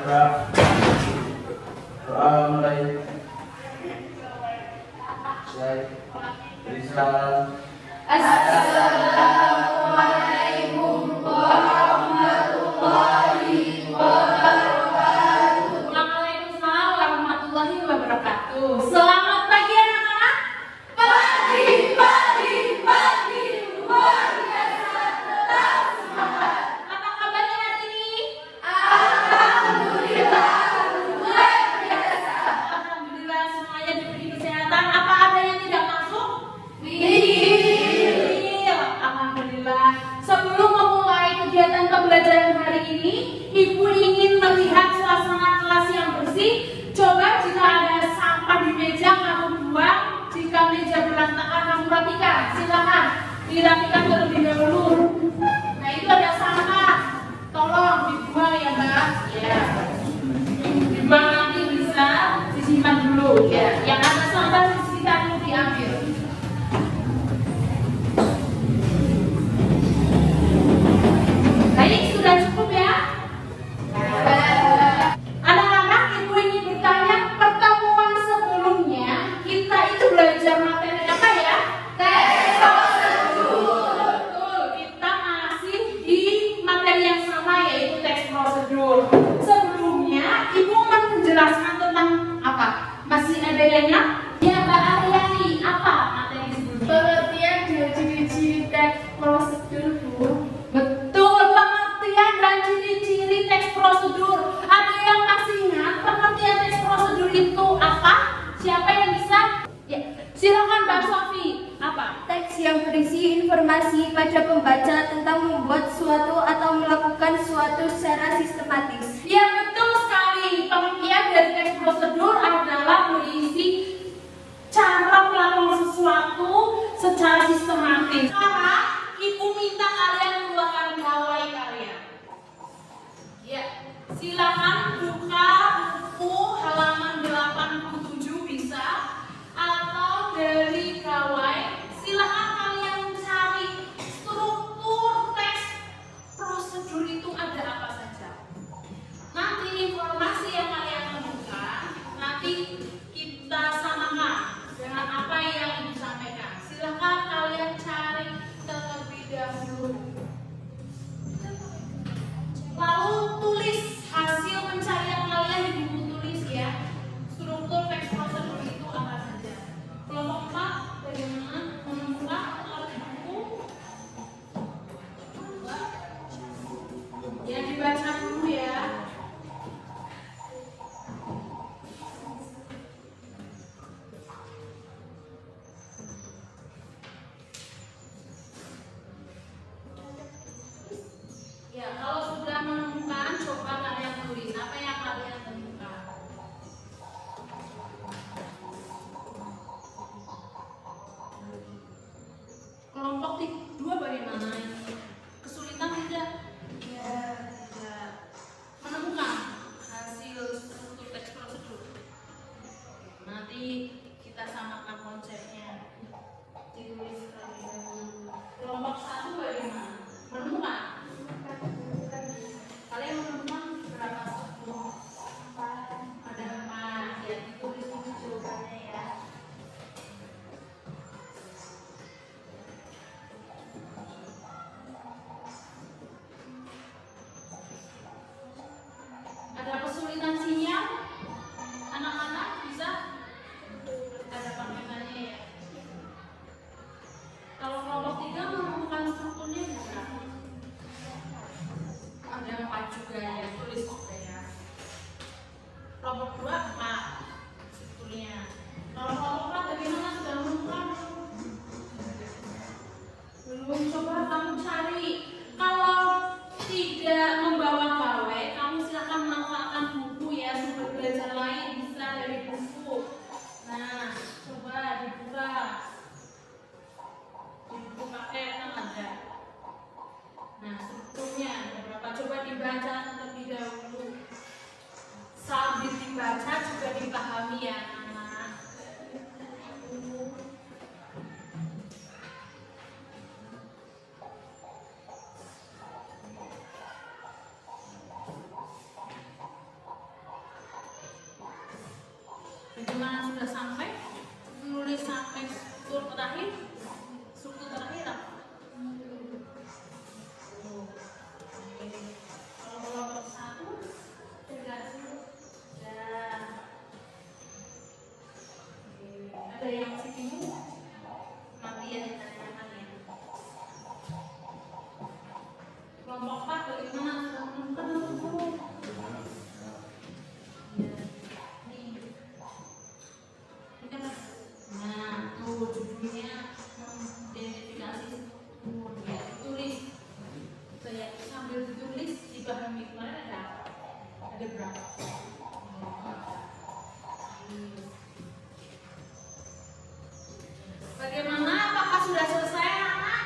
Doa mulai. Rizal. Assalamualaikum warahmatullahi wabarakatuh. Waalaikumsalam warahmatullahi wabarakatuh. Selamat pagi anak-anak. Pagi, luar biasa, tetap semangat. Apa kabarnya hari ini? Alhamdulillah, luar biasa. Alhamdulillah semuanya diberi kesehatan. Apa ada yang tidak masuk? Alhamdulillah. Sebelum memulai kegiatan pembelajaran hari ini, Ibu ingin melihat suasana kelas yang bersih. Coba jika ada sampah di meja kamu buang. Jika meja berantakan kamu rapikan. Silakan dirapikan terlebih dahulu. Nah itu ada sampah. Tolong dibuang ya Mbak. Ya. Dibuang nanti bisa disimpan dulu. Ya. Yang ada sampah di sekitar itu diambil. Baik, sudah cukup ya? Anak-anak, Ibu ingin bertanya, pertemuan sebelumnya kita itu belajar materi apa ya? Teks prosedur. Betul, kita masih di materi yang sama yaitu teks prosedur. Sebelumnya, Ibu menjelaskan tentang apa? Masih ada yang ingat? Ya, Mbak Aryani, apa materi sebelumnya? Pengertian dan ciri-ciri teks prosedur, Bu. Betul, pengertian dan ciri-ciri teks prosedur. Ada yang masih ingat pengertian teks prosedur itu apa? Siapa yang bisa? Ya, silakan Mbak Sofi. Apa? Teks yang berisi informasi pada pembaca tentang membuat suatu atau melakukan suatu secara sistematis. Ya betul sekali. Pengertian dari teks prosedur adalah berisi cara melakukan sesuatu secara sistematis. Sekarang Ibu minta kalian keluarkan gawai kalian. Ya, silakan buka buku halaman 87 bisa atau dari gawai. Silakan kalian cari struktur teks prosedur itu ada apa saja. Nanti informasi yang kalian temukan nanti kita samakan dengan apa yang Ibu sampaikan. Silakan kalian cari terlebih dahulu. Lalu tulis hasil pencarian kalian di buku tulis ya. Struktur teks prosedur itu apa saja. Kelompok 4 bagaimana menemukan atau di buku? Ya dibaca dulu ya. Ya, kalau sudah menemukan, coba kalian tulis apa yang kalian temukan. Kelompok 2 bagaimana ini? Kesulitan tidak? Ya, tidak. Menemukan hasil struktur teks prosedur. Nanti kita samakan konsepnya. Ditulis terlebih dahulu. Kelompok 1 bagaimana? Menemukan. Kalian menemukan berapa struktur? Ada 4. Ya, ditulis dulu jawabannya ya. Ada kesulitan sinyal? Anak-anak bisa? Ada paketannya ya. Kalau kelompok 3 menemukan strukturnya berapa? Ada 4 juga ya, tulis juga ya. Kelompok 2 4 strukturnya. Kalau kelompok 4 bagaimana, sudah menemukan? Belum, coba kamu cari. Kalau tidak membawa gawai, kamu silakan manfaatkan buku ya, sumber belajar lain bisa dari buku. Nah, coba dibuka. Di buku paket kan ada. Nah, strukturnya ada berapa? Coba dibaca terlebih dahulu. Sambil dibaca juga dipahami ya, anak-anak. Bagaimana sudah sampai? Menulis sampai struktur terakhir? Struktur terakhir apa? Kalau kelompok 1 ada yang masih bingung? Nanti ya ditanyakan ya. Kelompok 4 bagaimana? Sudah menemukan belum? Nah, tuh judulnya mengidentifikasi umur ya, tulis. Saya sambil ditulis dipahami kemarin ada apa? Ada berapa? Bagaimana? Apakah sudah selesai, anak?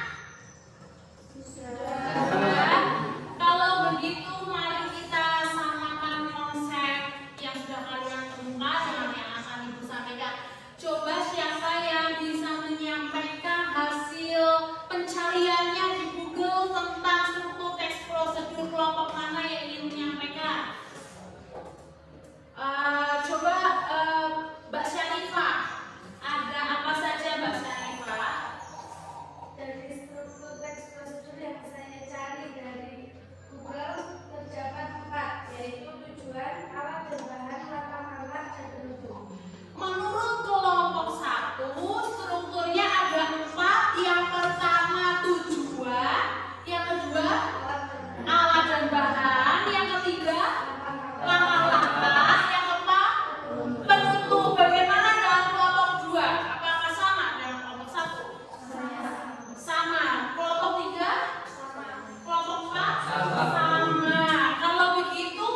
Sudah. Kalau begitu, mari kita samakan konsep yang sudah kalian temukan dengan yang akan Ibu sampaikan. Coba siapa yang bisa menyampaikan hasil pencariannya di Google tentang struktur teks prosedur, kelompok mana yang ingin menyampaikan? Coba Mbak Syarifah, ada apa saja Mbak Syarifah? Dari struktur teks prosedur yang saya cari dari Google terdapat 4, yaitu tujuan, alat dan bahan, langkah-langkah, dan penutup. Menurut kelompok 1, strukturnya ada 4. Yang pertama tujuan, yang kedua alat dan bahan, yang ketiga langkah-langkah, yang keempat penutup. Bagaimana dalam kelompok 2? Apakah sama dalam kelompok 1? Sama. Kelompok 3? Kelompok 4? Sama. Kalau begitu,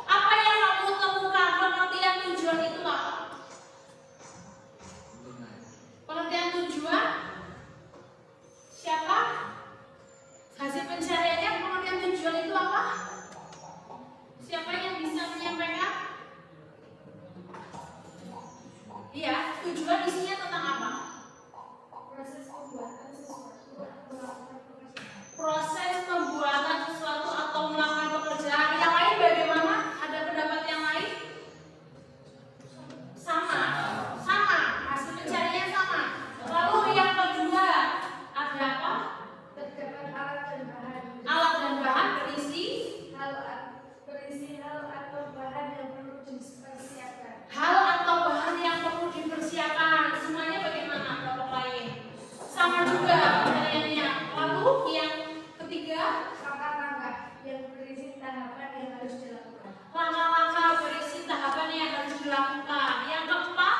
apa yang kamu temukan? Pengertian tujuan itu apa? Pengertian tujuan? Siapa? Hasil pencariannya pengertian tujuan itu apa? Siapa yang bisa menyampaikan? Iya, tujuan isinya tentang apa? Proses pembuatan sesuatu atau melakukan pekerjaan. Yang lain bagaimana? Ada pendapat yang lain? Sama. Hasil pencariannya sama. Lalu yang kedua, ada apa? Terdapat alat dan bahan. Alat dan bahan berisi hal atau bahan yang perlu dipersiapkan. hal atau bahan yang perlu dipersiapkan. Semuanya bagaimana kelompok lain? Sama juga pencariannya. Lalu yang ketiga, Langkah-langkah yang berisi tahapan yang harus dilakukan. langkah-langkah berisi tahapan yang harus dilakukan. Yang keempat,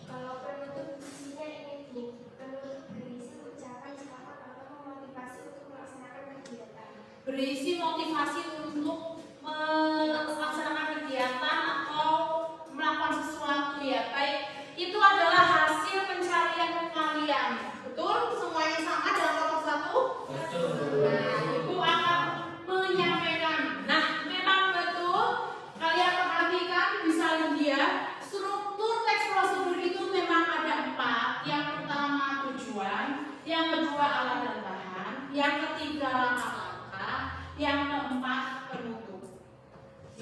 Kalau penutup isinya ini, penutup berisi ucapan selamat atau memotivasi untuk melaksanakan kegiatan. berisi motivasi untuk melaksanakan kegiatan atau melakukan sesuatu ya. Baik, itu adalah hasil pencarian kalian. Betul? Semuanya sama dalam kelompok 1? Betul. Nah, Ibu akan menyampaikan. Nah, memang betul. Kalian perhatikan di salin dia. Struktur teks prosedur itu memang ada 4. Yang pertama tujuan, yang kedua alat dan bahan, yang ketiga langkah-langkah, yang keempat penutup.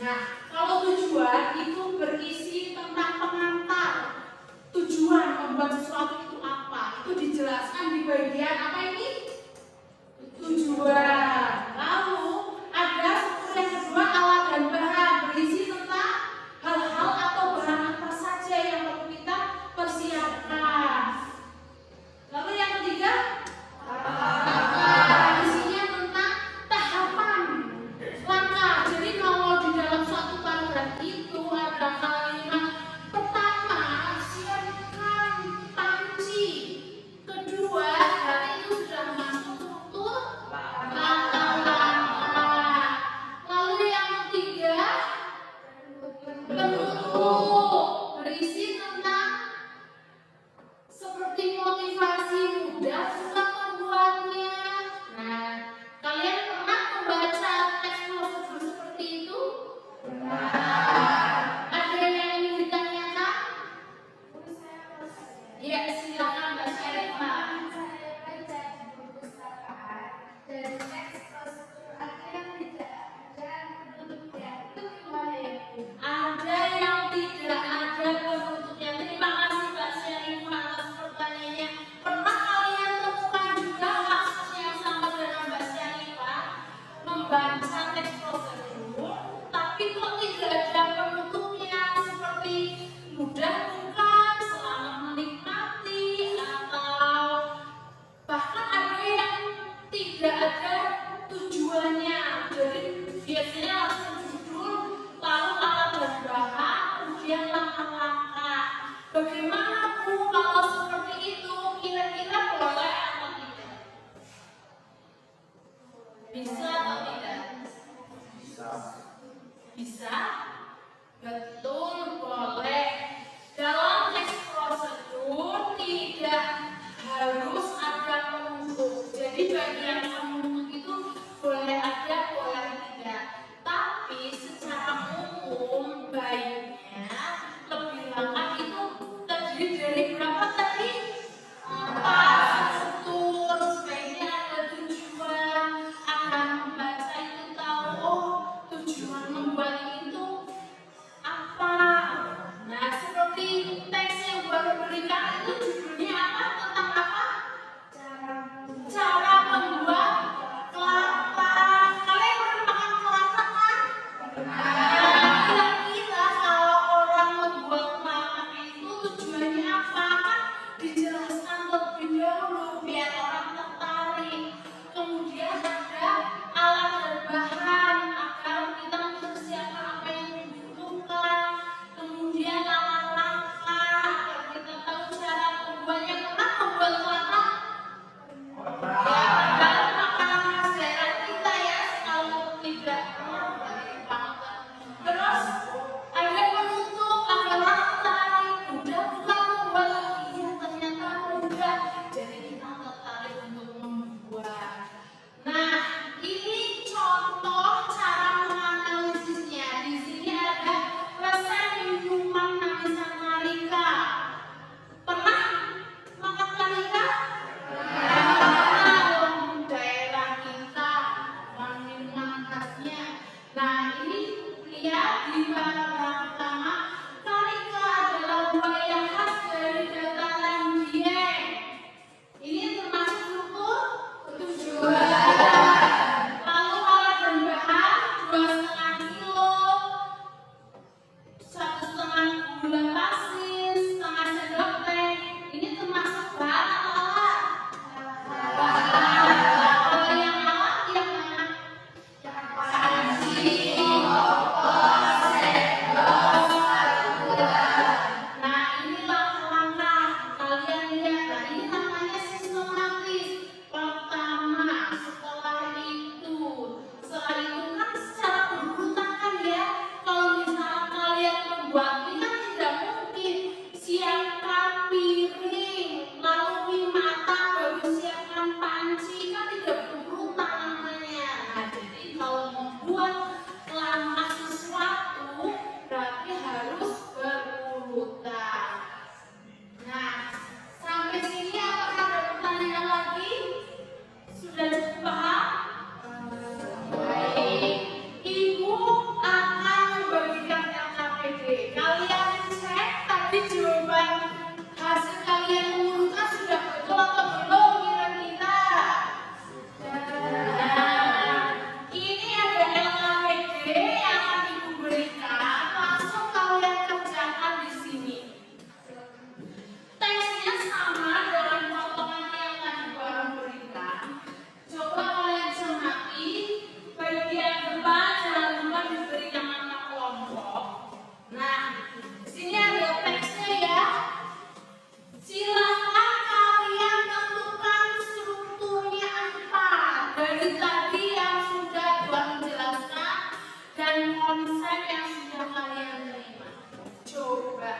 Nah, kalau tujuan itu berisi tentang pengantar. Tujuan membuat sesuatu itu apa? Itu dijelaskan di bagian apa ini? Tujuan. Lalu ada struktur yang kedua alat dan bahan berisi tentang hal-hal atau bahan apa saja yang perlu kita persiapkan. Lalu yang ketiga isinya tentang tahapan langkah. Jadi kalau di dalam suatu paragraf itu ada kalimat pertama siapkan panci, kedua itu sudah masuk struktur langkah-langkah. Lalu yang ketiga penutup berisi tentang seperti motivasi mudah susah membuatnya. Nah, kalian pernah membaca teks prosedur seperti itu? Ada yang ingin ditanyakan? Ya, silakan Mbak Syarifah. Saya baca di perpustakaan dan teks prosedur ada yang tidak ada penutupnya. Itu gimana ya, Bu? Ada yang tidak ada penutupnya. Bagaimana Bu kalau seperti itu? Kira-kira boleh atau tidak? Bisa atau tidak? Bisa. Bisa? Betul, boleh. Dalam teks prosedur tidak harus ada penutup. Jadi bagian penutup itu boleh ada, boleh tidak. Tapi secara umum baiknya lebih lengkap itu terdiri dari berapa tadi? 4 struktur. Sebaiknya ada tujuan agar membaca itu tahu, oh tujuan membuat itu apa. Nah seperti teks yang baru berikan itu judulnya apa? Tentang apa? Cara membuat kelapa. Kalian pernah makan kelapa kan? Nah, kira-kira kalau orang membuat kelapa itu tujuannya apa? Kan dijelaskan terlebih dahulu biar orang tertarik. Kemudian ada alat dan bahan agar kita mempersiapkan apa yang dibutuhkan. Kemudian langkah-langkah agar kita tahu cara membuatnya. Pernah membuat kelapa? Ya, padahal makanan khas daerah kita ya, kalau tidak terus ada penutup agar orang tertarik. Udah bukan membuat, iya ternyata mudah, jadi kita tertarik untuk membuat. Nah ini contoh cara menganalisisnya. Di sini ada resep minuman namisan Marika. Pernah makan Marika? Nah, daerah kita minuman khasnya. Nah ini lihat di paragraf pertama, Marika adalah buah yang khas dari dataran Dieng. Ini termasuk struktur tujuan. Lalu alat dan bahan 2,5 kilo, 1,5 gula pasir, setengah sendok teh. Ini termasuk bahan atau alat? Kalau yang alat yang mana? Nah ini langkah-langkah kalian lihat. Nah ini namanya sistematis. Pertama, setelah itu kan secara berurutan kan ya. Kalau misalnya kalian membuat mie kan tidak mungkin siapkan piring, lalu mie matang baru siapkan panci, kan tidak berurutan namanya. Nah jadi kalau membuat langkah sesuatu berarti harus berurutan. Nah sampai sini apakah ada pertanyaan lagi? Sudah cukup paham? Baik, Ibu akan membagikan LKPD. Kalian cek tadi jawaban hasil kalian mengurutkan sudah betul atau belum kira-kira? Nah, ini ada LKPD yang akan Ibu berikan. Langsung kalian kerjakan di sini. Teksnya sama dengan potongan yang tadi baru berikan. Coba kalian cermati bagian depan, jangan lupa diberikan nama kelompok. Nah, sini ada teksnya ya. Silakan kalian tentukan strukturnya apa dari tadi yang sudah Tuhan jelaskan dan konsep yang sudah kalian terima. Coba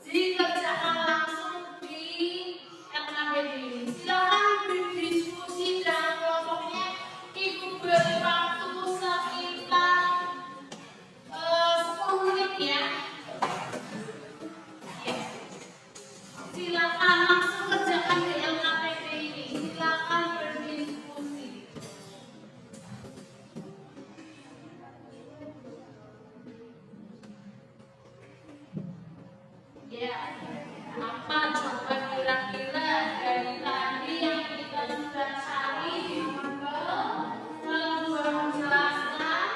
dikerjakan langsung di LKPD ini. Silakan berdiskusi dalam kelompoknya. Ibu beri waktu sekitar 10 menit ya. Silakan langsung kerjakan di LKPD ini. Silakan berdiskusi. Ya, apa coba kira-kira dari tadi yang kita sudah cari kalau sudah menjelaskan?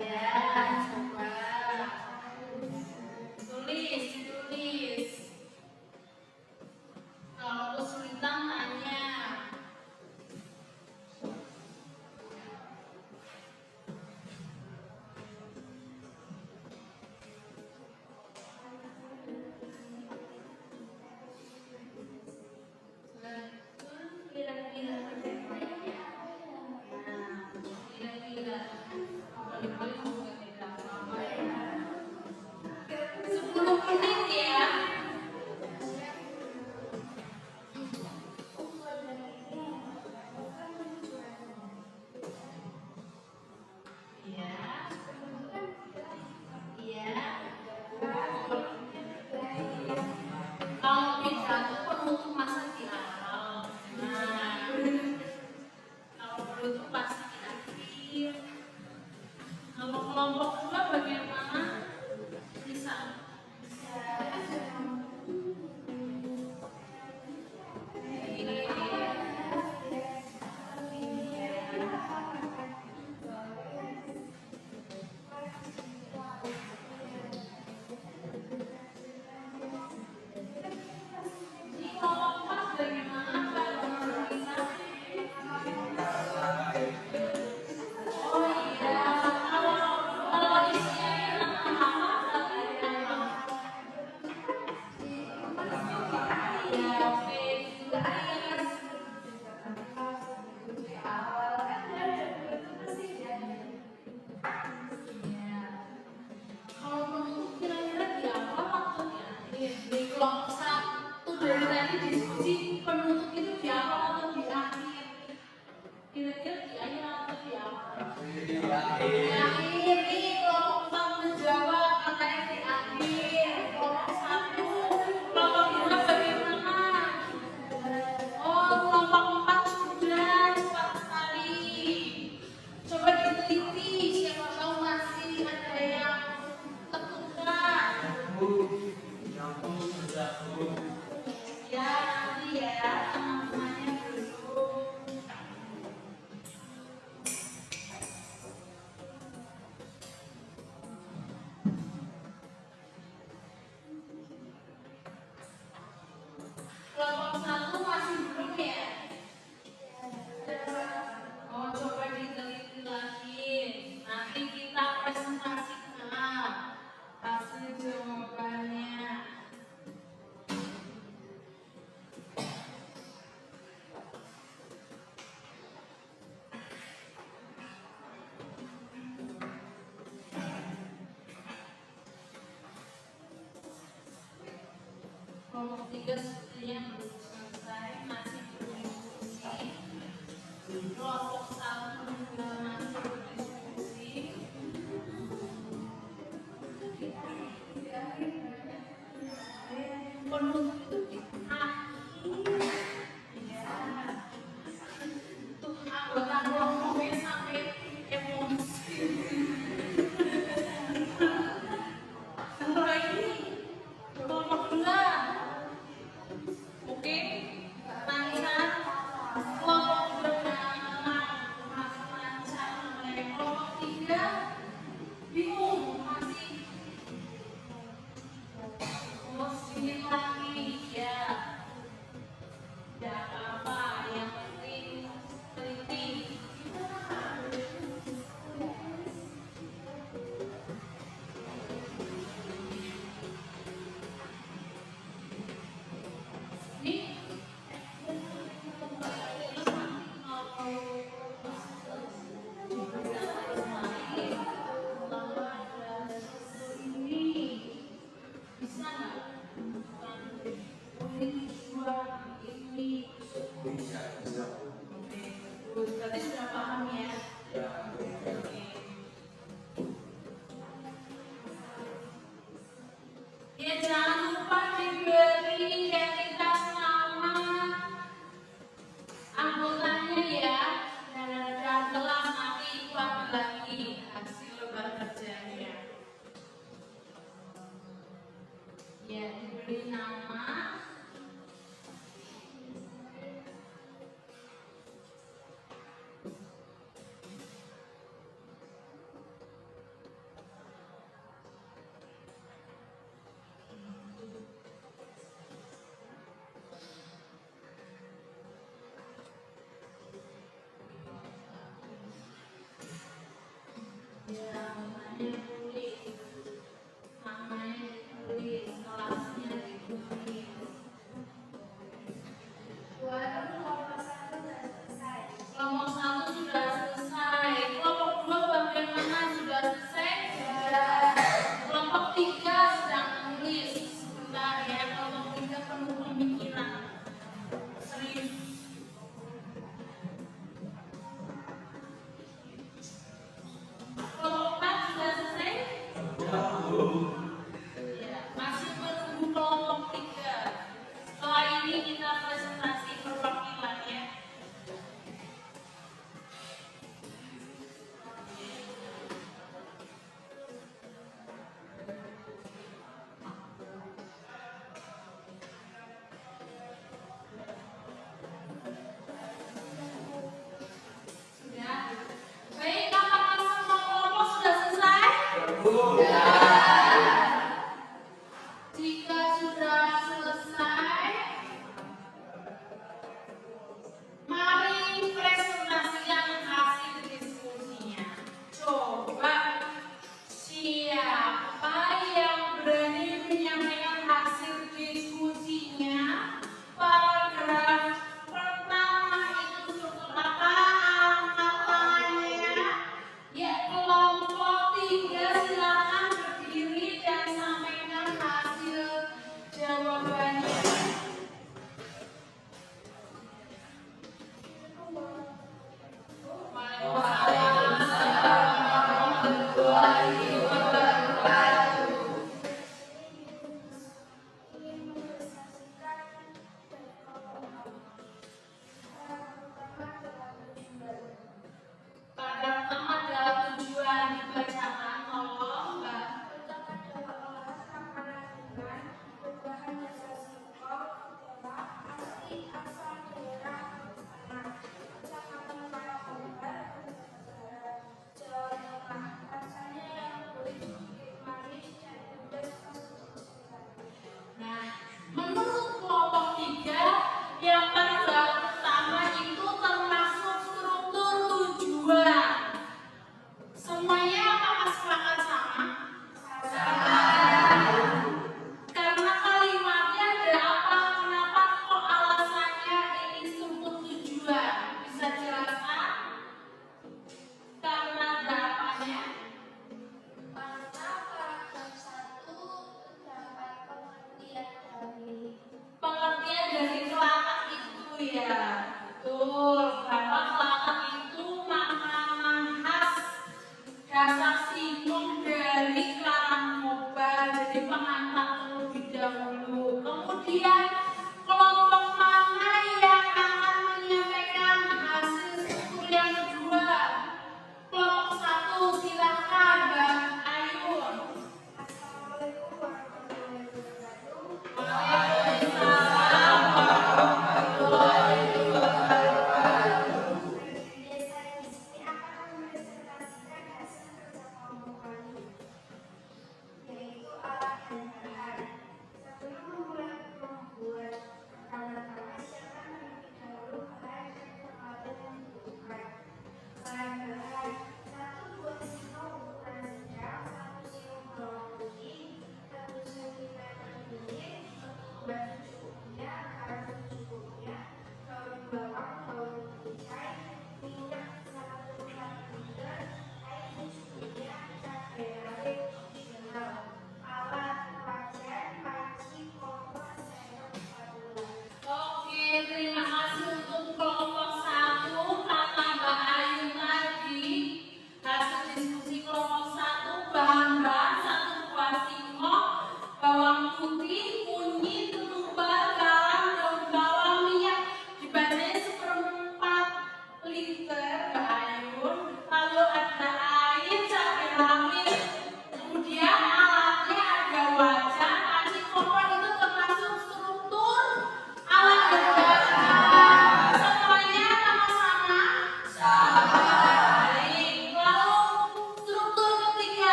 Ya, coba tulis. Kalau kesulitan tanya. 10 menit ya. Iya. Iya. Kalau pidato penutup masa di awal. Nah, kalau penutup pasti di akhir. Kalau kelompok dua bagaimana? Bisa. Di kelompok empat bagaimana kalau bisa? Oh iya, kalau isinya nama-nama ya, oke juga ya. Kalau menurut kira-kira di awal atau di akhir? Di kelompok satu dari tadi diskusi penutup itu di awal atau di akhir? Kira-kira di akhir atau di awal? Di akhir nih, kelompok empat menjawab katanya di akhir. Kelompok satu, kelompok dua bagaimana? Oh, kelompok empat sudah cepat sekali. Coba diteliti, siapa tahu masih ada yang tertukar. Ya, nanti ya, teman-temannya dulu. Kelompok satu masih belum ya? Oh, coba diteliti lagi. Nanti kita presentasikan hasil jawabannya. Kelompok tiga sepertinya belum selesai, masih berdiskusi. Kelompok satu juga masih berdiskusi. Penutup itu di akhir. Ya. Tuh anggota kelompoknya sampai emosi. Kalau ini kelompok dua. Oke, lancar. Kelompok bernama lancar. Kelompok tiga bingung masih. Oh, sedikit lagi ya. Tidak apa-apa, yang penting teliti. Ini bisa nggak? Ini dua ini. Oke, berarti sudah paham ya? Oke. Ya jangan lupa diberi identitas nama anggotanya ya. Dan kelas nanti ibu ambil lagi hasil lembar kerjanya. Ya, diberi nama. Ya, namanya tulis. Namanya ditulis, kelasnya ditulis. Kelompok satu sudah selesai. Kelompok satu sudah selesai. Kelompok dua bagaimana? Sudah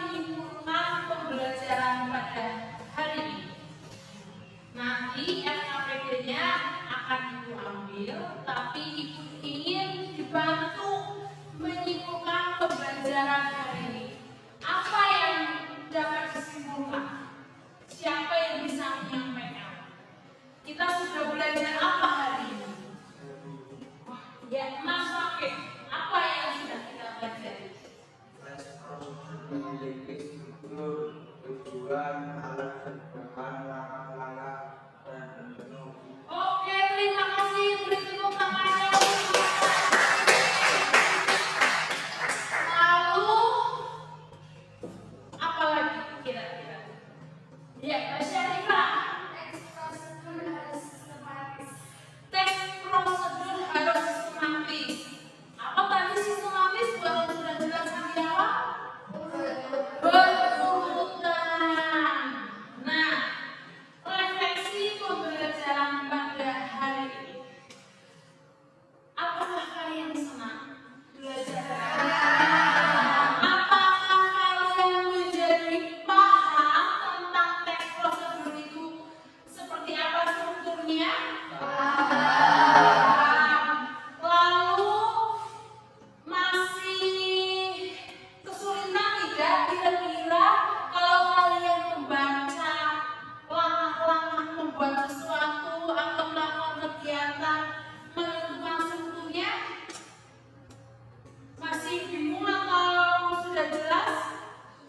menyimpulkan pembelajaran pada hari ini. Nanti SKPD-nya akan Ibu ambil, tapi Ibu ingin dibantu menyimpulkan pembelajaran hari ini. Apa yang dapat disimpulkan? Siapa yang bisa menyampaikan? Kita sudah belajar apa hari ini? Ya, Mas Fakih, apa yang sudah kita pelajari? Memiliki struktur, tujuan, alat perkembangan, langkah-langkah, dan penuh. Oke, terima kasih. Beri tepuk tangan. Lalu, apa lagi kira-kira? Ya, Mbak Syarifah. Teks prosedur harus sistematis. Teks prosedur harus sistematis. Apa tadi sistematis? Buat yang sudah jelaskan di awal? Berurutan. Nah, refleksi pembelajaran pada hari ini. Apakah kalian senang belajar? Apakah kalian menjadi paham tentang teks prosedur itu? Seperti apa strukturnya? Lalu masih kesulitan tidak kira-kira kalau kalian membaca langkah-langkah membuat sesuatu atau melakukan kegiatan menentukan strukturnya? Masih bingung atau sudah jelas?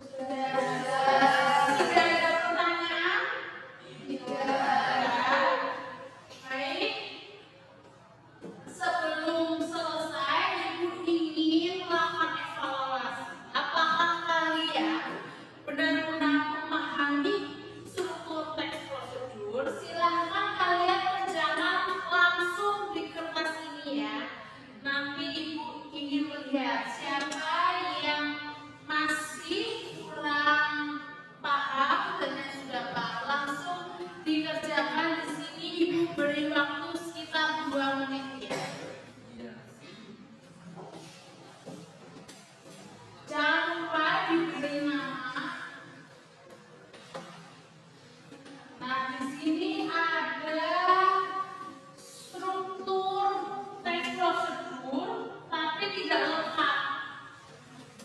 Sudah jelas. Tidak ada pertanyaan? Tidak. Baik. Sebelum selesai, Ibu ingin melakukan evaluasi. Apakah kalian benar-benar memahami struktur teks prosedur? Silahkan kalian kerjakan langsung di kertas ini ya. Nanti Ibu ingin melihat siapa yang masih kurang paham dan yang sudah paham langsung dikerjakan di sini. Ibu beri waktu sekitar 2 menit ya. Jangan lupa diberi nama. Nah, di sini ada struktur teks prosedur, tapi tidak lengkap.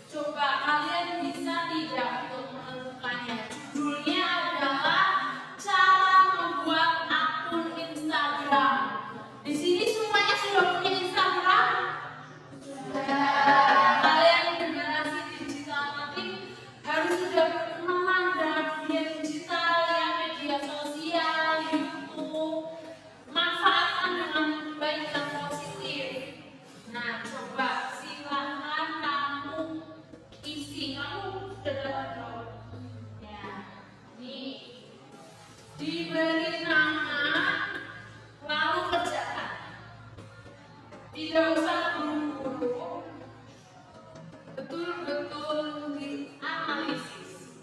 Coba kalian bisa tidak untuk menentukannya. Judulnya adalah cara membuat akun Instagram. Di sini semuanya sudah punya Instagram? Kalian generasi digital nanti harus sudah berkenalan dengan dunia digital ya, media sosial, YouTube. Manfaatkan dengan baik dan positif. Nah, coba silahkan kamu isi. Kamu sudah dapat belum? Ya, nih diberi nama lalu kerjakan. Tidak usah buru-buru, betul-betul dianalisis.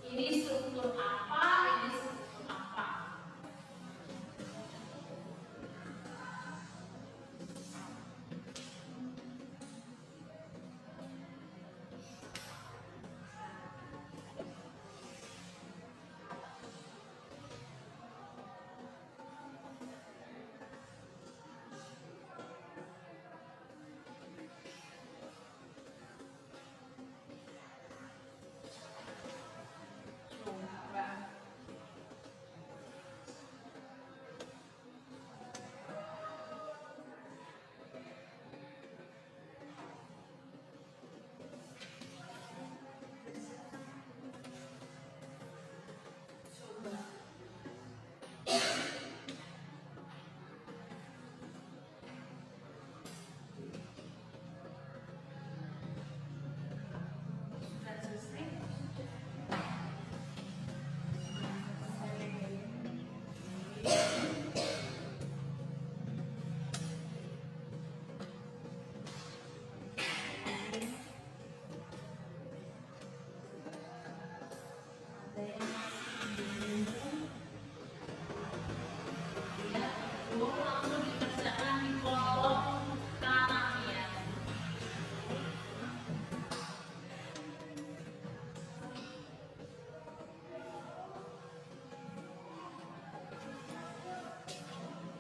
Ini struktur apa, ini struktur apa.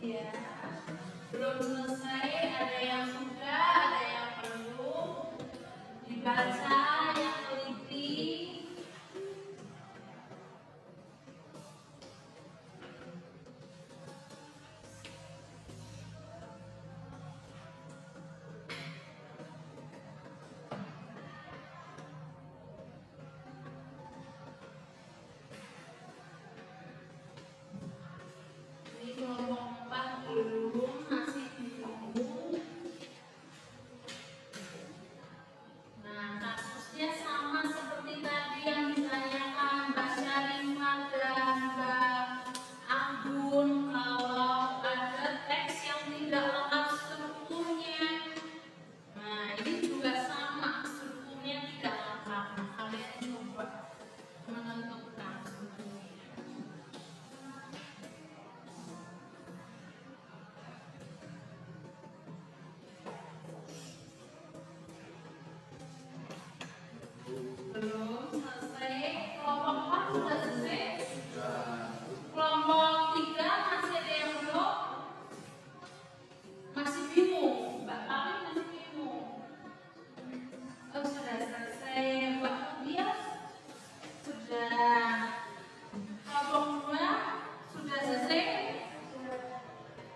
Ya, belum selesai, ada yang sudah, ada yang perlu dibaca yang teliti. Ini kelompok 4 belum, masih ditunggu. Nah, kasusnya sama seperti tadi yang ditanyakan Mbak Syarifah dan Mbak Anggun. Kalau ada teks yang tidak lengkap strukturnya, nah ini juga sama, strukturnya tidak lengkap. Nah, kalian coba menentukan strukturnya. Belum selesai. Kelompok 4 sudah selesai. Kelompok 3 masih ada yang belum? Masih bingung? Mbak Kami masih bingung. Oh, sudah selesai. Mbak Dias sudah. Kelompok 2 sudah selesai.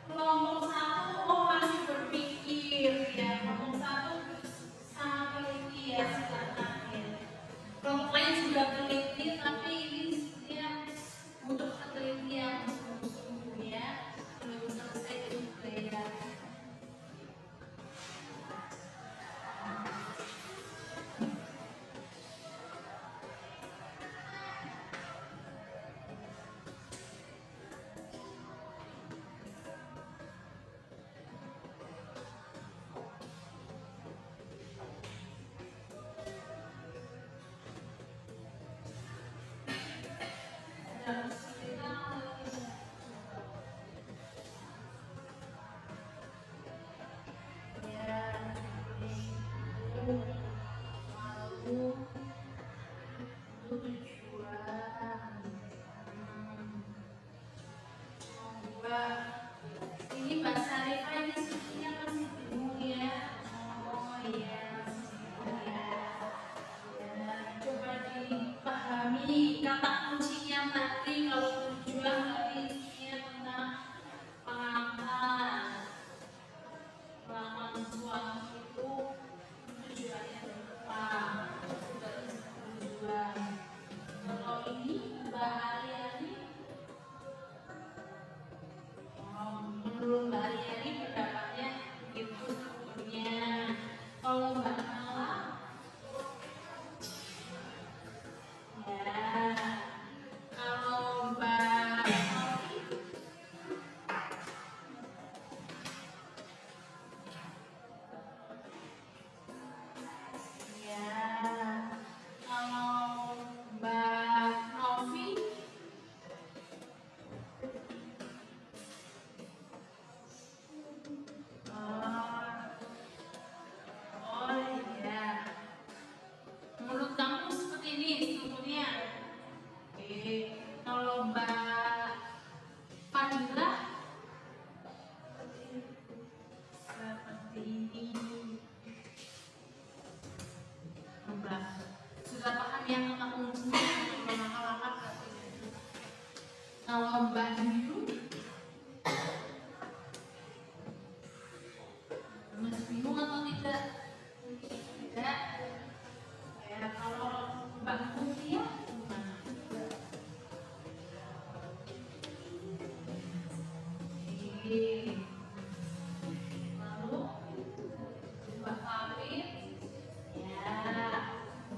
Kelompok 1 oh masih berpikir ya. Kelompok 1 sangat teliti ya, silakan. Kelompok lain sudah teliti, tapi ini dia butuh ketelitian sungguh-sungguh ya. Belum selesai juga ya. Dan kita ya, lalu tujuan ini Mbak Syarifah ini sepertinya masih bingung ya. Oh iya, ya. Coba dipahami kata kuncinya tadi. Kalau tujuan tadi isinya tentang pengangkatan melakukan sesuatu itu tujuannya apa? Sudah tujuan. Kalau ini Mbak Aryani, menurut Mbak Aryani pendapatnya itu strukturnya. Kalau Mbak Nala, ya. Kalau Mbak Novi, ya. Kalau Mbak Novi, oh iya. Menurut kamu seperti ini strukturnya. Oke. Kalau Mbak Fadila seperti ini. Mbak sudah paham yang kata kuncinya melangkah-langkah katanya. Kalau Mbak Diyu masih bingung atau tidak? Tidak. Ya, kalau Mbak Mutia gimana? Oke. Lalu Mbak Farid, ya.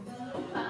Lalu Mbak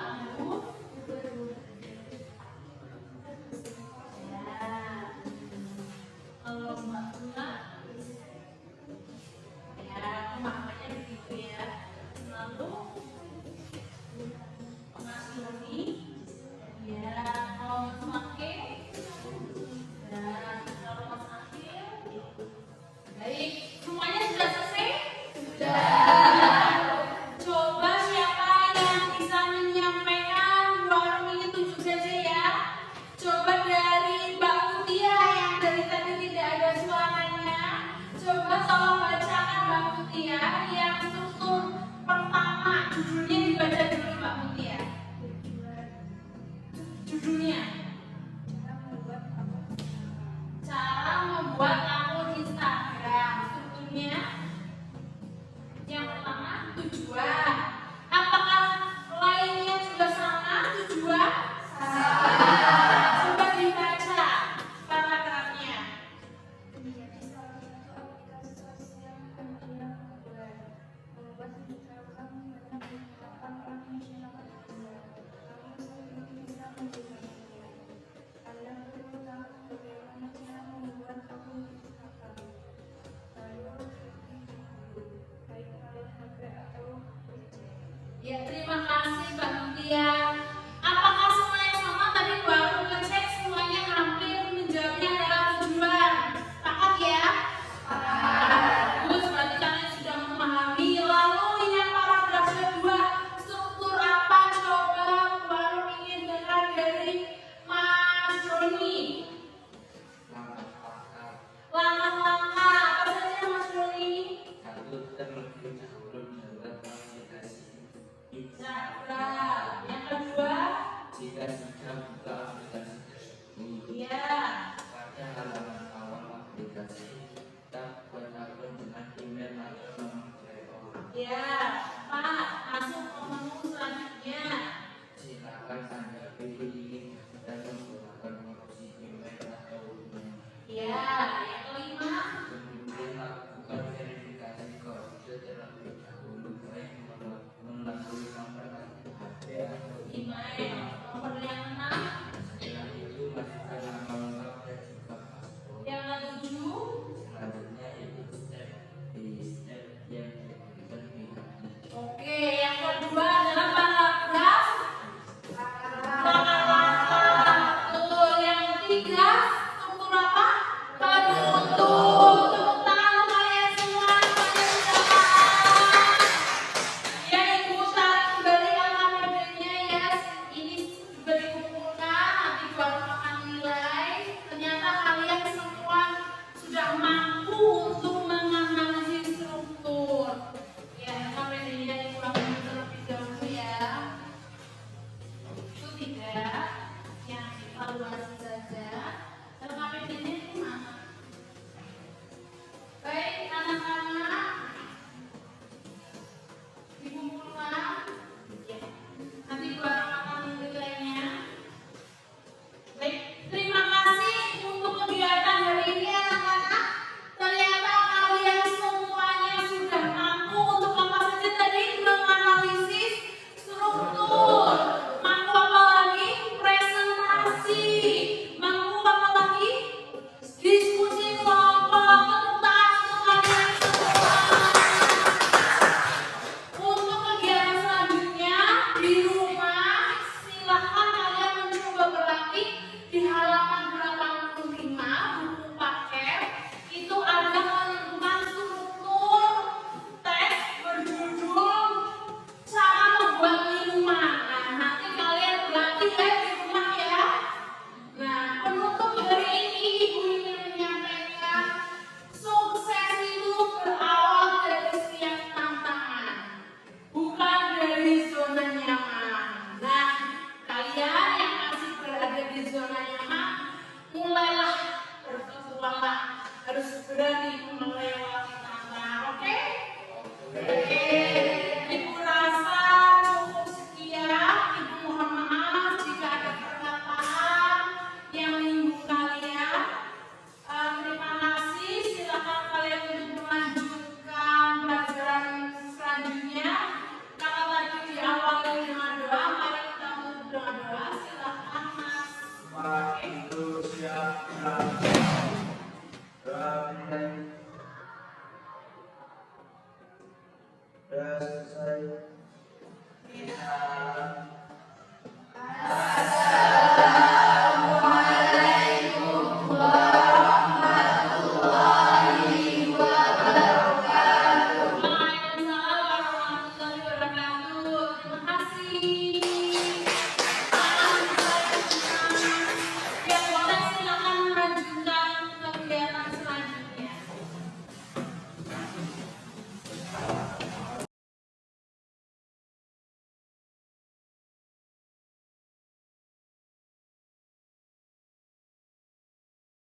Jika sudah buka aplikasi tersebut, Ya. pada halaman awal aplikasi, tak berhubung dengan email atau nomor telepon. Ya, Pak, masuk ke menu selanjutnya. Silakan Anda pilih link dan menggunakan opsi email atau email. Ya, yang kelima. Kemudian lakukan verifikasi kode terlebih dahulu baik melalui nomor HP atau Email.